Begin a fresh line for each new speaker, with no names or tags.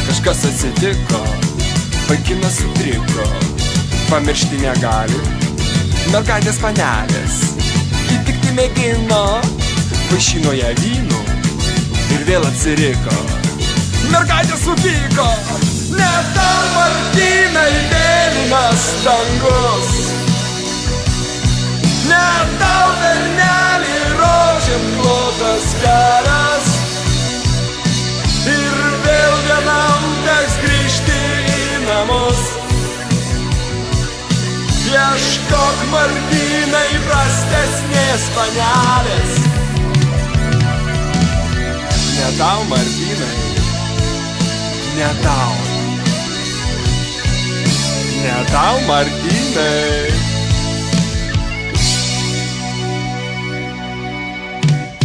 Kažkas atsitiko, vaikinas sutriko, pamiršti negali, mergaitės panelės, įtikti mėgino, vaišino ją vynu ir vėl atsiriko. Mergaitė supyko, ne tau Martynai mėlynas dangus, ne tau bernelį rožėm klotas kelias, ir vėl vienam teks grįžti į namus. Ieškok Martynai prastesnės panelės. Ne tau Martynai, ne tau, ne tau Martynai.